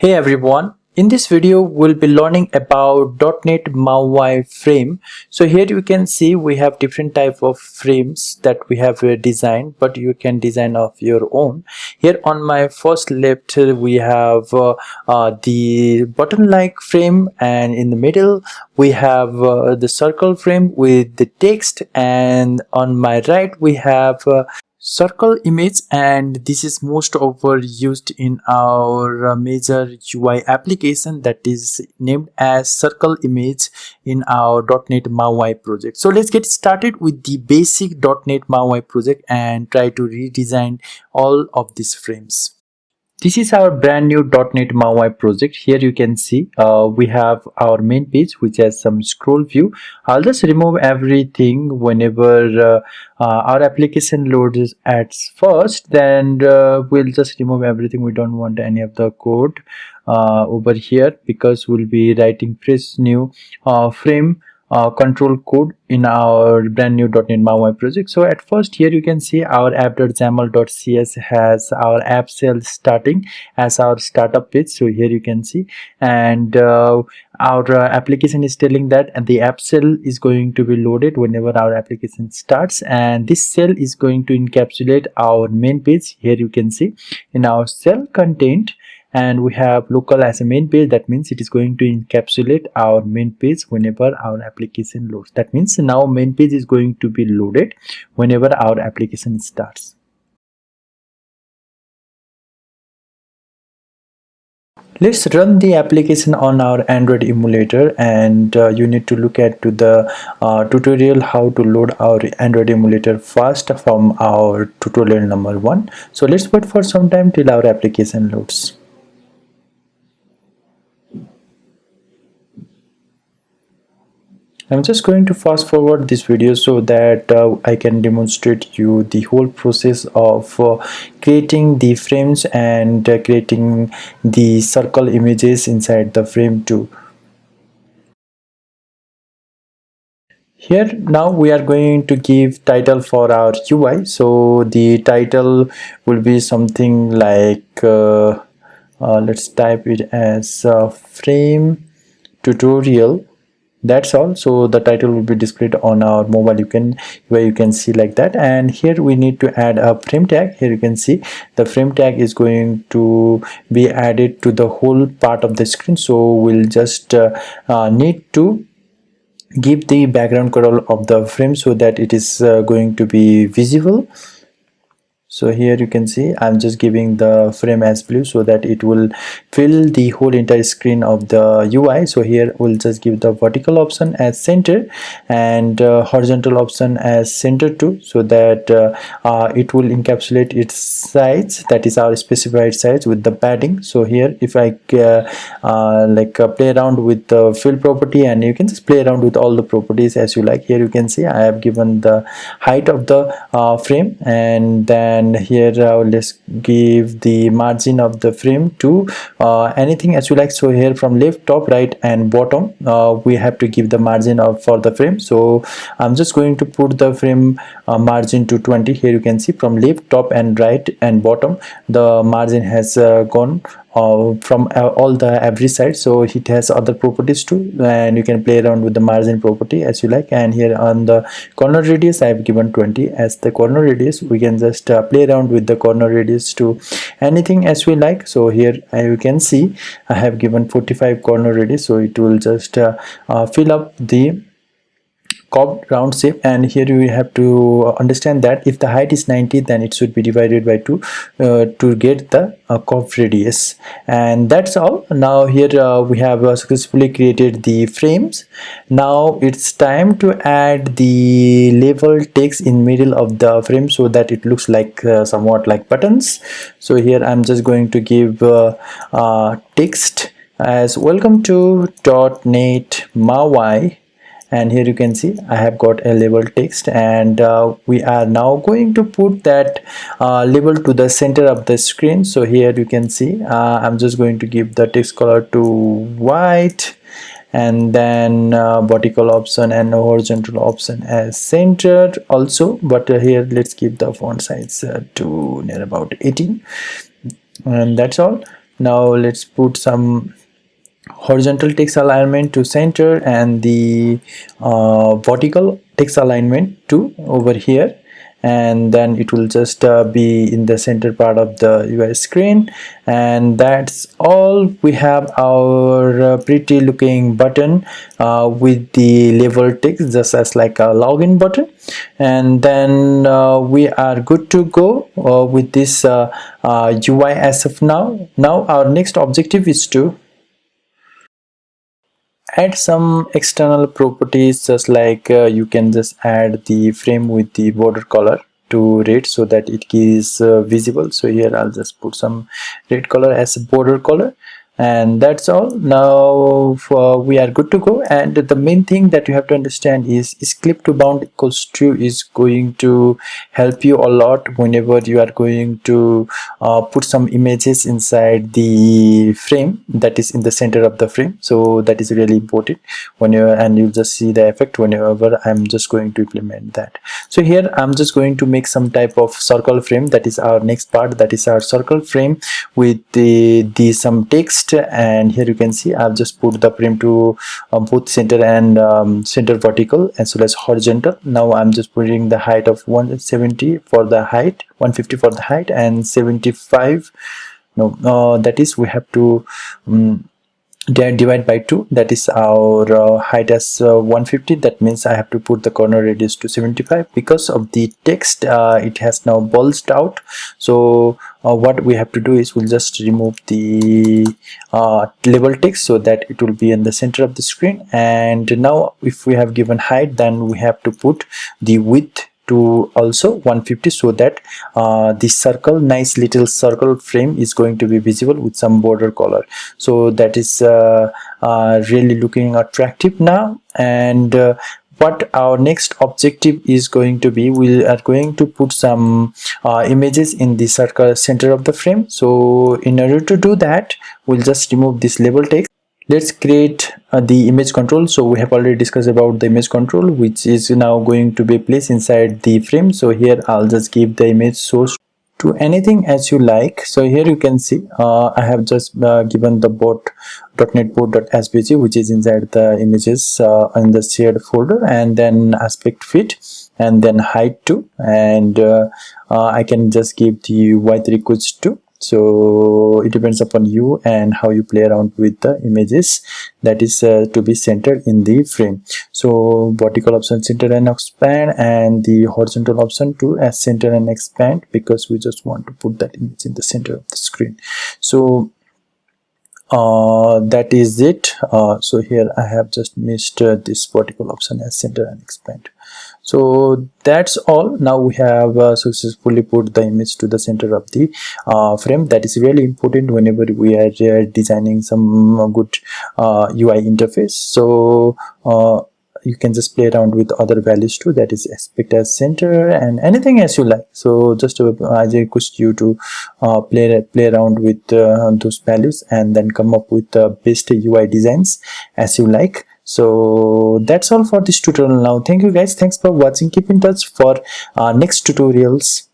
Hey everyone, in this video we'll be learning about .NET MAUI frame. So here you can see we have different type of frames that we have designed, but you can design of your own. Here on my first left we have the button like frame, and in the middle we have the circle frame with the text, and on my right we have circle image, and this is most overused in our major UI application that is named as circle image in our .NET MAUI project. So let's get started with the basic .NET MAUI project and try to redesign all of these frames. This is our brand new .NET MAUI project. Here you can see we have our main page which has some scroll view. I'll just remove everything whenever our application loads at first. Then we'll just remove everything. We don't want any of the code over here because we'll be writing fresh new frame control code in our brand new .NET MAUI project. So at first here you can see our app.xaml.cs has our app cell starting as our startup page. So here you can see, and our application is telling that the app cell is going to be loaded whenever our application starts, and this cell is going to encapsulate our main page. Here you can see in our cell content, and we have local as a main page. That means it is going to encapsulate our main page whenever our application loads. That means now main page is going to be loaded whenever our application starts. Let's run the application on our Android emulator, and you need to look at to the tutorial how to load our Android emulator fast from our tutorial number 1. So let's wait for some time till our application loads. I'm just going to fast forward this video so that I can demonstrate you the whole process of creating the frames and creating the circle images inside the frame too. Here now we are going to give title for our UI. So the title will be something like let's type it as frame tutorial. That's all. So the title will be displayed on our mobile, where you can see like that. And here we need to add a frame tag. Here you can see the frame tag is going to be added to the whole part of the screen. So we'll just need to give the background color of the frame so that it is going to be visible. So here you can see I'm just giving the frame as blue so that it will fill the whole entire screen of the UI. So here we'll just give the vertical option as center and horizontal option as center too, so that it will encapsulate its size, that is our specified size, with the padding. So here if I play around with the fill property, and you can just play around with all the properties as you like. Here you can see I have given the height of the frame, and then here let's give the margin of the frame to anything as you like. So here from left, top, right and bottom we have to give the margin for the frame. So I'm just going to put the frame margin to 20. Here you can see from left, top and right and bottom the margin has gone from all the every side. So it has other properties too, and you can play around with the margin property as you like. And here on the corner radius I have given 20 as the corner radius. We can just play around with the corner radius to anything as we like. So here you can see I have given 45 corner radius, so it will just fill up the curved round shape. And here you have to understand that if the height is 90, then it should be divided by 2 to get the curved radius. And that's all. Now here we have successfully created the frames. Now it's time to add the label text in middle of the frame so that it looks like somewhat like buttons. So here I'm just going to give text as welcome to .NET MAUI. And here you can see I have got a label text, and we are now going to put that label to the center of the screen. So here you can see I'm just going to give the text color to white, and then vertical option and horizontal option as center also. But here let's give the font size to near about 18, and that's all. Now let's put some horizontal text alignment to center and the vertical text alignment to over here, and then it will just be in the center part of the UI screen. And that's all. We have our pretty looking button with the label text just as like a login button, and then we are good to go with this UI as of now. Now our next objective is to add some external properties, just like you can just add the frame with the border color to red so that it is visible. So here I'll just put some red color as a border color, and that's all. Now we are good to go. And the main thing that you have to understand is clip to bound equals true is going to help you a lot whenever you are going to put some images inside the frame that is in the center of the frame. So that is really important when you, and you'll just see the effect whenever I'm just going to implement that. So here I'm just going to make some type of circle frame. That is our next part, that is our circle frame with the some text. And here you can see I've just put the frame to both center and center vertical as well as horizontal. Now I'm just putting the height of 170 for the height, 150 for the height, and 75, no, that is we have to divide by 2. That is our height as 150. That means I have to put the corner radius to 75 because of the text. It has now bulged out. So what we have to do is we'll just remove the label text so that it will be in the center of the screen. And now if we have given height, then we have to put the width to also 150 so that this circle, nice little circle frame is going to be visible with some border color. So that is really looking attractive now. And what our next objective is going to be, we are going to put some images in the circle center of the frame. So in order to do that, we'll just remove this label text. Let's create the image control. So we have already discussed about the image control, which is now going to be placed inside the frame. So here I'll just give the image source to anything as you like. So here you can see I have just given the .Dotnet board.svg, which is inside the images in the shared folder, and then aspect fit, and then height too, and I can just give the width request to. So it depends upon you and how you play around with the images that is to be centered in the frame. So vertical option center and expand, and the horizontal option to as center and expand, because we just want to put that image in the center of the screen. So that is it. So here I have just missed this vertical option as center and expand. So that's all. Now we have successfully put the image to the center of the frame. That is really important whenever we are designing some good UI interface. So you can just play around with other values too, that is aspect as center and anything as you like. So just I request you to play around with those values and then come up with the best UI designs as you like. So that's all for this tutorial now. Thank you guys, thanks for watching. Keep in touch for next tutorials.